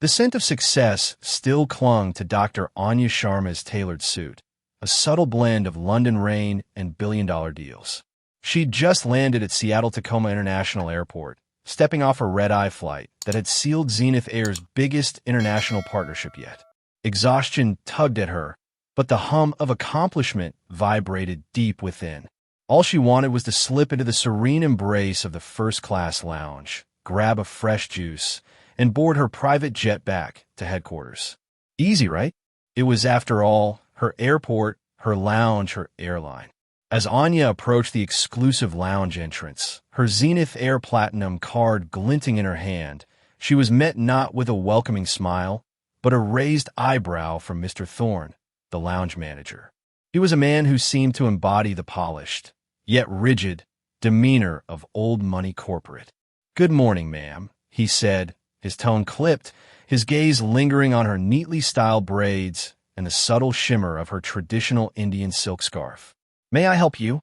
The scent of success still clung to Dr. Anya Sharma's tailored suit, a subtle blend of London rain and billion-dollar deals. She'd just landed at Seattle-Tacoma International Airport, stepping off a red-eye flight that had sealed Zenith Air's biggest international partnership yet. Exhaustion tugged at her, but the hum of accomplishment vibrated deep within. All she wanted was to slip into the serene embrace of the first-class lounge, grab a fresh juice, and board her private jet back to headquarters. Easy, right? It was, after all, her airport, her lounge, her airline. As Anya approached the exclusive lounge entrance, her Zenith Air Platinum card glinting in her hand, she was met not with a welcoming smile, but a raised eyebrow from Mr. Thorne, the lounge manager. He was a man who seemed to embody the polished, yet rigid, demeanor of old money corporate. "Good morning, ma'am," he said, his tone clipped, his gaze lingering on her neatly styled braids and the subtle shimmer of her traditional Indian silk scarf. "May I help you?"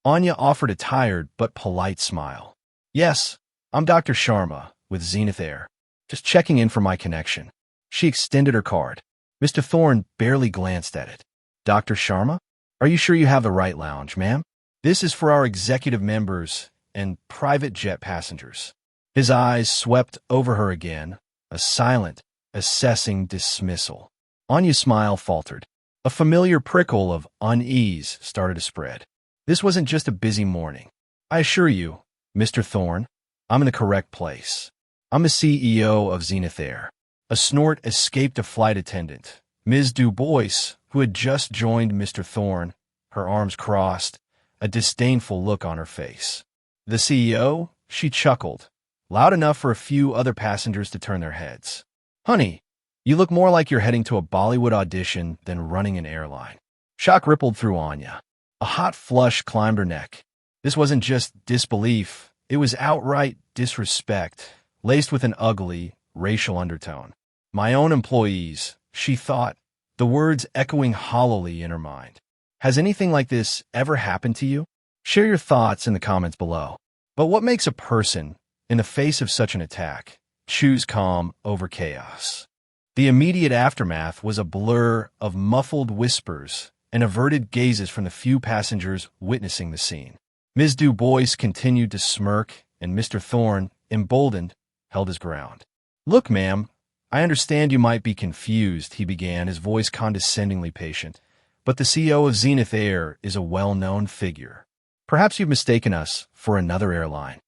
Anya offered a tired but polite smile. "Yes, I'm Dr. Sharma with Zenith Air. Just checking in for my connection." She extended her card. Mr. Thorne barely glanced at it. "Dr. Sharma? Are you sure you have the right lounge, ma'am? This is for our executive members and private jet passengers." His eyes swept over her again, a silent, assessing dismissal. Anya's smile faltered. A familiar prickle of unease started to spread. This wasn't just a busy morning. "I assure you, Mr. Thorne, I'm in the correct place. I'm the CEO of Zenith Air." A snort escaped a flight attendant, Ms. Du Bois, who had just joined Mr. Thorne, her arms crossed, a disdainful look on her face. "The CEO?" She chuckled, loud enough for a few other passengers to turn their heads. "Honey, you look more like you're heading to a Bollywood audition than running an airline." Shock rippled through Anya. A hot flush climbed her neck. This wasn't just disbelief, it was outright disrespect, laced with an ugly, racial undertone. "My own employees," she thought, the words echoing hollowly in her mind. Has anything like this ever happened to you? Share your thoughts in the comments below. But what makes a person, in the face of such an attack, choose calm over chaos? The immediate aftermath was a blur of muffled whispers and averted gazes from the few passengers witnessing the scene. Ms. Du Bois continued to smirk, and Mr. Thorne, emboldened, held his ground. "Look, ma'am, I understand you might be confused," he began, his voice condescendingly patient, "but the CEO of Zenith Air is a well-known figure. Perhaps you've mistaken us for another airline."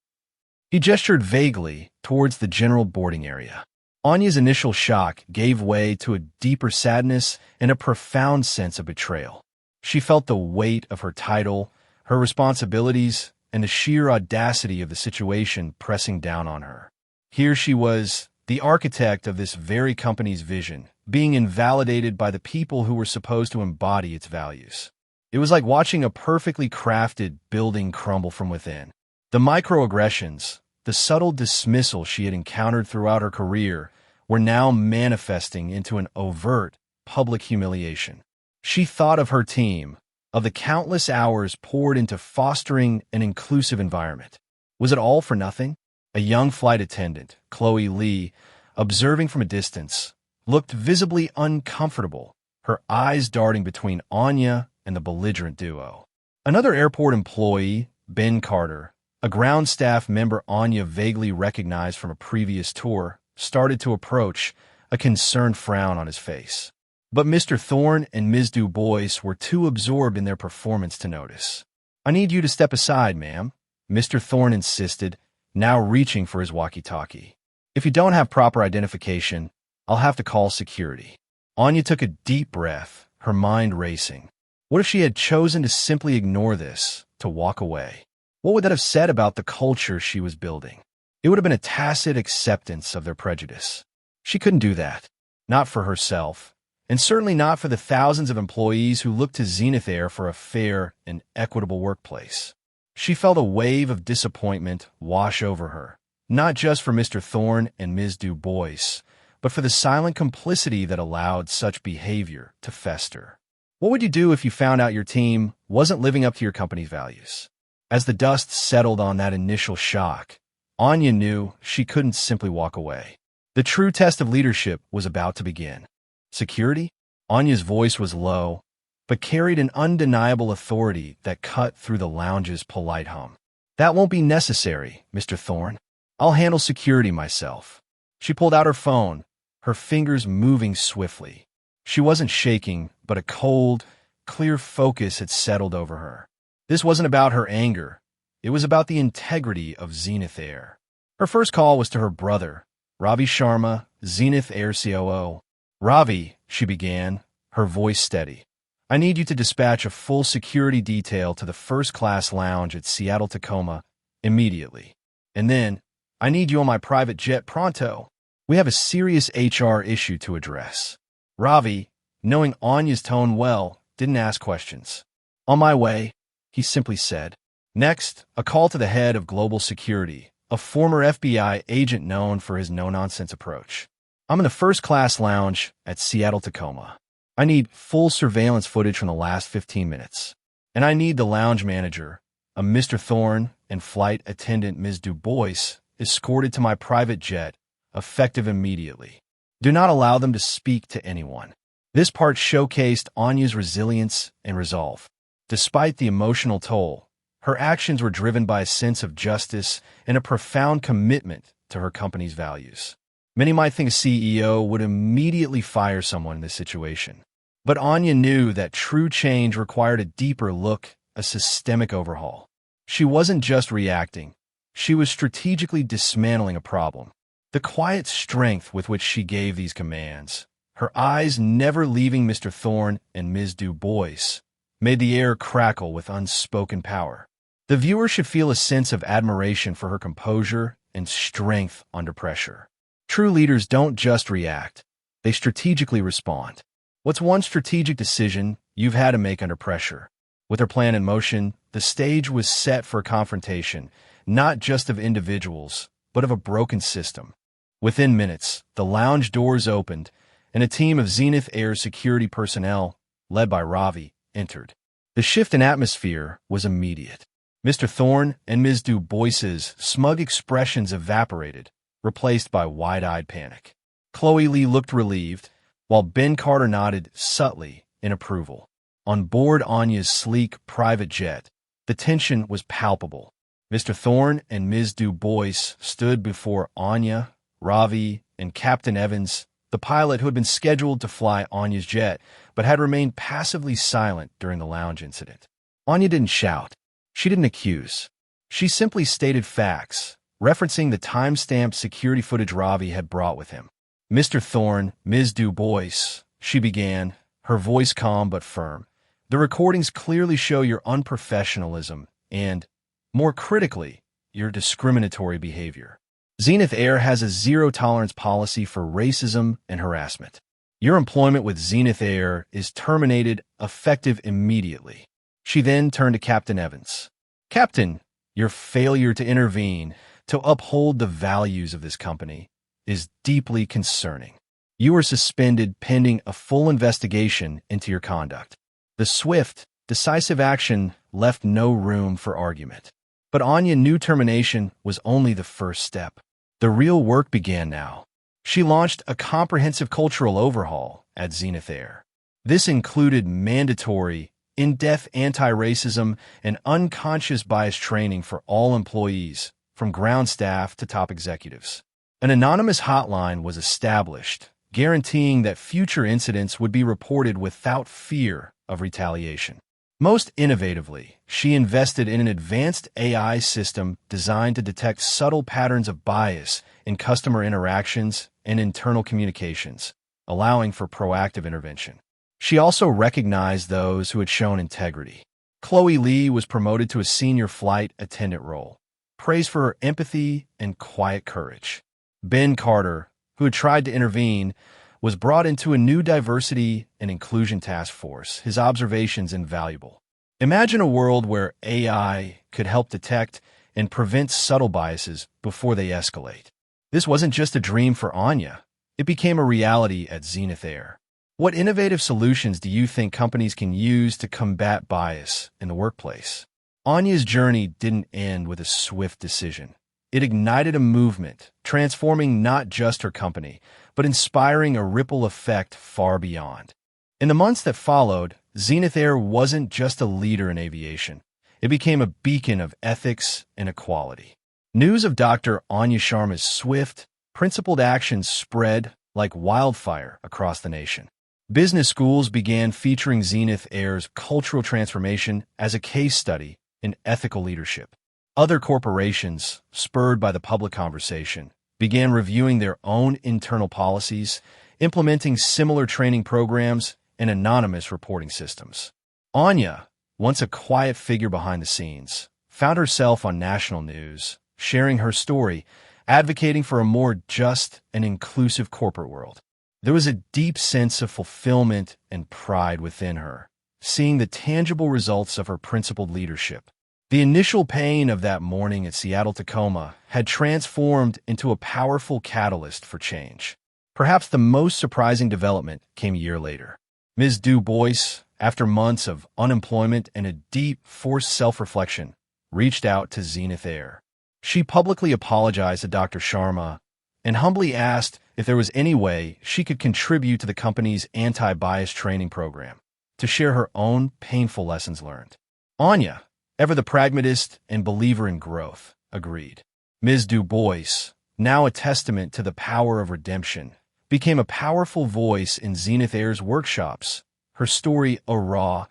He gestured vaguely towards the general boarding area. Anya's initial shock gave way to a deeper sadness and a profound sense of betrayal. She felt the weight of her title, her responsibilities, and the sheer audacity of the situation pressing down on her. Here she was, the architect of this very company's vision, being invalidated by the people who were supposed to embody its values. It was like watching a perfectly crafted building crumble from within. The microaggressions, the subtle dismissal she had encountered throughout her career, were now manifesting into an overt, public humiliation. She thought of her team, of the countless hours poured into fostering an inclusive environment. Was it all for nothing? A young flight attendant, Chloe Lee, observing from a distance, looked visibly uncomfortable, her eyes darting between Anya and the belligerent duo. Another airport employee, Ben Carter, a ground staff member Anya vaguely recognized from a previous tour, started to approach, a concerned frown on his face. But Mr. Thorne and Ms. Du Bois were too absorbed in their performance to notice. "I need you to step aside, ma'am," Mr. Thorne insisted, now reaching for his walkie-talkie. "If you don't have proper identification, I'll have to call security." Anya took a deep breath, her mind racing. What if she had chosen to simply ignore this, to walk away? What would that have said about the culture she was building? It would have been a tacit acceptance of their prejudice. She couldn't do that. Not for herself, and certainly not for the thousands of employees who looked to Zenith Air for a fair and equitable workplace. She felt a wave of disappointment wash over her, not just for Mr. Thorne and Ms. Du Bois, but for the silent complicity that allowed such behavior to fester. What would you do if you found out your team wasn't living up to your company's values? As the dust settled on that initial shock, Anya knew she couldn't simply walk away. The true test of leadership was about to begin. Security? Anya's voice was low, but carried an undeniable authority that cut through the lounge's polite hum. That won't be necessary, Mr. Thorne. I'll handle security myself. She pulled out her phone, her fingers moving swiftly. She wasn't shaking, but a cold, clear focus had settled over her. This wasn't about her anger. It was about the integrity of Zenith Air. Her first call was to her brother, Ravi Sharma, Zenith Air COO. Ravi, she began, her voice steady. I need you to dispatch a full security detail to the first-class lounge at Seattle-Tacoma immediately. And then, I need you on my private jet pronto. We have a serious HR issue to address. Ravi, knowing Anya's tone well, didn't ask questions. On my way, he simply said. Next, a call to the head of global security, a former FBI agent known for his no-nonsense approach. I'm in the first-class lounge at Seattle-Tacoma. I need full surveillance footage from the last 15 minutes. And I need the lounge manager, a Mr. Thorne, and flight attendant Ms. Du Bois, escorted to my private jet, effective immediately. Do not allow them to speak to anyone. This part showcased Anya's resilience and resolve. Despite the emotional toll, her actions were driven by a sense of justice and a profound commitment to her company's values. Many might think a CEO would immediately fire someone in this situation. But Anya knew that true change required a deeper look, a systemic overhaul. She wasn't just reacting. She was strategically dismantling a problem. The quiet strength with which she gave these commands, her eyes never leaving Mr. Thorne and Ms. Du Bois, made the air crackle with unspoken power. The viewer should feel a sense of admiration for her composure and strength under pressure. True leaders don't just react, they strategically respond. What's one strategic decision you've had to make under pressure? With her plan in motion, the stage was set for a confrontation, not just of individuals, but of a broken system. Within minutes, the lounge doors opened, and a team of Zenith Air security personnel, led by Ravi, entered. The shift in atmosphere was immediate. Mr. Thorne and Ms. Du Bois's smug expressions evaporated, replaced by wide-eyed panic. Chloe Lee looked relieved, while Ben Carter nodded subtly in approval. On board Anya's sleek private jet, the tension was palpable. Mr. Thorne and Ms. Du Bois stood before Anya, Ravi, and Captain Evans, the pilot who had been scheduled to fly Anya's jet, but had remained passively silent during the lounge incident. Anya didn't shout. She didn't accuse. She simply stated facts, referencing the time-stamped security footage Ravi had brought with him. Mr. Thorne, Ms. Du Bois, she began, her voice calm but firm. The recordings clearly show your unprofessionalism and, more critically, your discriminatory behavior. Zenith Air has a zero-tolerance policy for racism and harassment. Your employment with Zenith Air is terminated effective immediately. She then turned to Captain Evans. Captain, your failure to intervene, to uphold the values of this company, is deeply concerning. You are suspended pending a full investigation into your conduct. The swift, decisive action left no room for argument. But Anya knew termination was only the first step. The real work began now. She launched a comprehensive cultural overhaul at Zenith Air. This included mandatory, in-depth anti-racism and unconscious bias training for all employees, from ground staff to top executives. An anonymous hotline was established, guaranteeing that future incidents would be reported without fear of retaliation. Most innovatively, she invested in an advanced AI system designed to detect subtle patterns of bias in customer interactions and internal communications, allowing for proactive intervention. She also recognized those who had shown integrity. Chloe Lee was promoted to a senior flight attendant role, praised for her empathy and quiet courage. Ben Carter, who had tried to intervene, was brought into a new diversity and inclusion task force, his observations invaluable. Imagine a world where AI could help detect and prevent subtle biases before they escalate. This wasn't just a dream for Anya. It became a reality at Zenith Air. What innovative solutions do you think companies can use to combat bias in the workplace? Anya's journey didn't end with a swift decision. It ignited a movement, transforming not just her company, but inspiring a ripple effect far beyond. In the months that followed, Zenith Air wasn't just a leader in aviation. It became a beacon of ethics and equality. News of Dr. Anya Sharma's swift, principled actions spread like wildfire across the nation. Business schools began featuring Zenith Air's cultural transformation as a case study in ethical leadership. Other corporations, spurred by the public conversation, began reviewing their own internal policies, implementing similar training programs and anonymous reporting systems. Anya, once a quiet figure behind the scenes, found herself on national news, sharing her story, advocating for a more just and inclusive corporate world. There was a deep sense of fulfillment and pride within her, seeing the tangible results of her principled leadership. The initial pain of that morning at Seattle-Tacoma had transformed into a powerful catalyst for change. Perhaps the most surprising development came a year later. Ms. Du Bois, after months of unemployment and a deep, forced self-reflection, reached out to Zenith Air. She publicly apologized to Dr. Sharma and humbly asked if there was any way she could contribute to the company's anti-bias training program, to share her own painful lessons learned. Anya, ever the pragmatist and believer in growth, agreed. Ms. Du Bois, now a testament to the power of redemption, became a powerful voice in Zenith Air's workshops, her story a raw,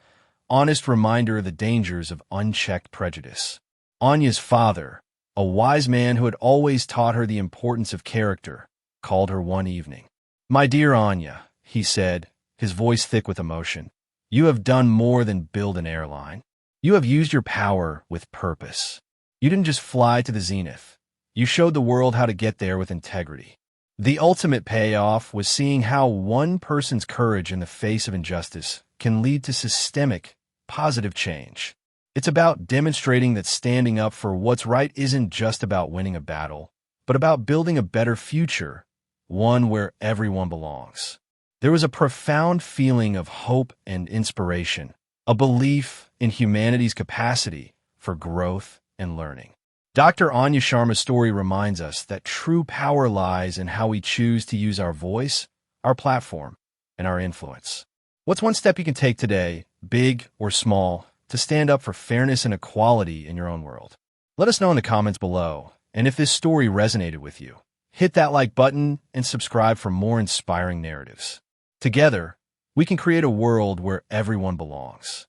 honest reminder of the dangers of unchecked prejudice. Anya's father, a wise man who had always taught her the importance of character, called her one evening. "My dear Anya," he said, his voice thick with emotion, "you have done more than build an airline. You have used your power with purpose. You didn't just fly to the zenith. You showed the world how to get there with integrity." The ultimate payoff was seeing how one person's courage in the face of injustice can lead to systemic, positive change. It's about demonstrating that standing up for what's right isn't just about winning a battle, but about building a better future, one where everyone belongs. There was a profound feeling of hope and inspiration, a belief in humanity's capacity for growth and learning. Dr. Anya Sharma's story reminds us that true power lies in how we choose to use our voice, our platform, and our influence. What's one step you can take today, big or small, to stand up for fairness and equality in your own world? Let us know in the comments below, and if this story resonated with you, hit that like button and subscribe for more inspiring narratives. Together, we can create a world where everyone belongs.